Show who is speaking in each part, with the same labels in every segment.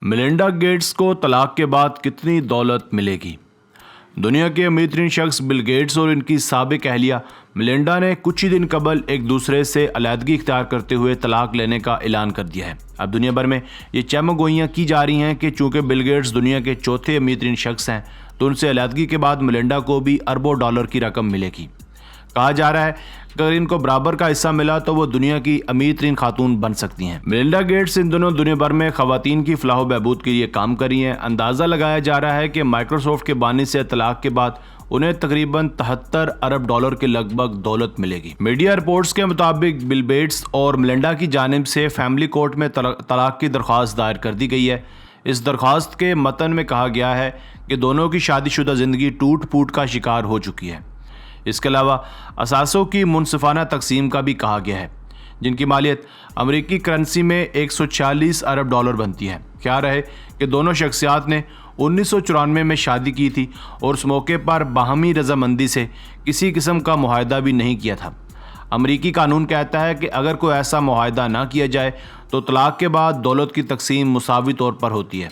Speaker 1: Melinda Gates को तलाक के बाद कितनी दौलत मिलेगी? दुनिया के अमीर तरीन शख्स बिल गेट्स और इनकी साबिक अहलिया मेलिंडा ने कुछ ही दिन कबल एक दूसरे से अलहदगी इख्तियार करते हुए तलाक लेने का ऐलान कर दिया है। अब दुनिया भर में ये चमगोइयाँ की जा रही हैं कि चूंकि बिल गेट्स दुनिया के चौथे अमीर तरीन शख्स हैं तो उनसे अलहदगी के बाद मेलिंडा को भी अरबों डॉलर की रकम मिलेगी। कहा जा रहा है कि अगर इनको बराबर का हिस्सा मिला तो वो दुनिया की अमीर तरीन खातून बन सकती हैं। मेलिंडा गेट्स इन दोनों दुनिया भर में खवातीन की फलाह बहबूद के लिए काम कर रही हैं। अंदाज़ा लगाया जा रहा है कि माइक्रोसॉफ्ट के बानी से तलाक के बाद उन्हें तकरीबन 73 अरब डॉलर के लगभग दौलत मिलेगी। मीडिया रिपोर्ट्स के मुताबिक बिल गेट्स और मेलिंडा की जानिब से फैमिली कोर्ट में तलाक की दरख्वास्त दायर कर दी गई है। इस दरख्वास्त के मतन में कहा गया है कि दोनों की शादीशुदा ज़िंदगी टूट फूट का शिकार हो चुकी है। इसके अलावा असासों की मुनसिफाना तकसीम का भी कहा गया है, जिनकी मालियत अमेरिकी करेंसी में 146 अरब डॉलर बनती है। ख्याल रहे कि दोनों शख्सियात ने 1994 में शादी की थी और उस मौके पर बाहमी रजामंदी से किसी किस्म का मुआहदा भी नहीं किया था। अमेरिकी कानून कहता है कि अगर कोई ऐसा मुआहदा ना किया जाए तो तलाक के बाद दौलत की तकसीम मुसावी तौर पर होती है।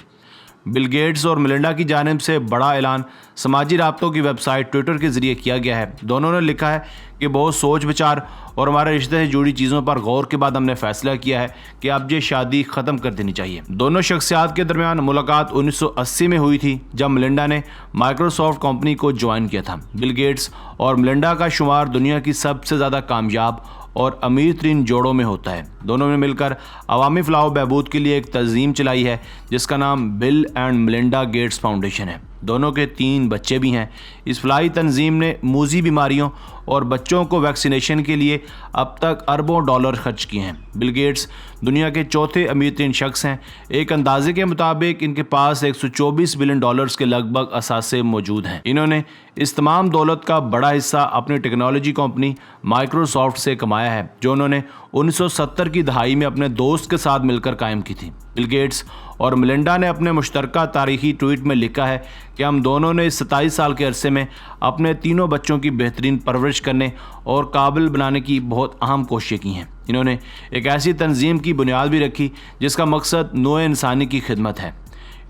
Speaker 1: बिल गेट्स और मेलिंडा की जानिब से बड़ा ऐलान समाजी राब्तों की वेबसाइट ट्विटर के जरिए किया गया है। दोनों ने लिखा है कि बहुत सोच विचार और हमारे रिश्ते से जुड़ी चीज़ों पर गौर के बाद हमने फैसला किया है कि अब ये शादी ख़त्म कर देनी चाहिए। दोनों शख्सियात के दरमियान मुलाकात 1980 में हुई थी, जब मेलिंडा ने माइक्रोसॉफ्ट कंपनी को ज्वाइन किया था। बिल गेट्स और मेलिंडा का शुमार दुनिया की सबसे ज़्यादा कामयाब और अमीर तरीन जोड़ों में होता है। दोनों ने मिलकर अवामी फलाह बहबूद के लिए एक तंजीम चलाई है जिसका नाम bill and Melinda Gates foundation है। दोनों के 3 बच्चे भी हैं। इस फलाही तंजीम ने मूजी बीमारियों और बच्चों को वैक्सीनेशन के लिए अब तक अरबों डॉलर खर्च किए हैं। बिल गेट्स दुनिया के चौथे अमीर तरीन शख्स हैं। एक अंदाजे के मुताबिक इनके पास 124 बिलियन डॉलर्स के लगभग असासे मौजूद हैं। इन्होंने इस तमाम दौलत का बड़ा हिस्सा अपनी टेक्नोलॉजी कंपनी माइक्रोसॉफ्ट से कमाया है, जो उन्होंने 1970 की दहाई में अपने दोस्त के साथ मिलकर कायम की थी। बिल गेट्स और मेलिंडा ने अपने मुश्तरका तारीखी ट्वीट में लिखा है कि हम दोनों ने इस 27 साल के अरसे में अपने तीनों बच्चों की बेहतरीन परवरिश करने और काबिल बनाने की बहुत अहम कोशिशें की हैं। इन्होंने एक ऐसी तंजीम की बुनियाद भी रखी जिसका मकसद नौ इंसानी की खिदमत है।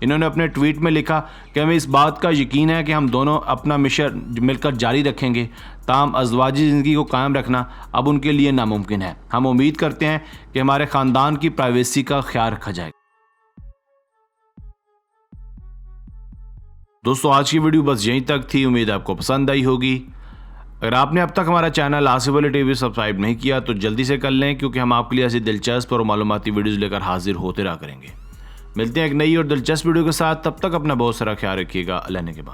Speaker 1: इन्होंने अपने ट्वीट में लिखा कि हमें इस बात का यकीन है कि हम दोनों अपना मिशन मिलकर जारी रखेंगे, ताम अज़वाजी ज़िंदगी को कायम रखना अब उनके लिए नामुमकिन है। हम उम्मीद करते हैं कि हमारे ख़ानदान की प्राइवेसी का ख्याल रखा जाएगा। दोस्तों, आज की वीडियो बस यहीं तक थी। उम्मीद आपको पसंद आई होगी। अगर आपने अब तक हमारा channel Asif Ali TV subscribe नहीं किया तो जल्दी से कर लें, क्योंकि हम आपके लिए ऐसी दिलचस्प और मालूमाती वीडियोज़ लेकर हाजिर होते रहा करेंगे। मिलते हैं एक नई और दिलचस्प वीडियो के साथ। तब तक अपना बहुत सारा ख्याल रखिएगा। अल्लाह ने के बाद।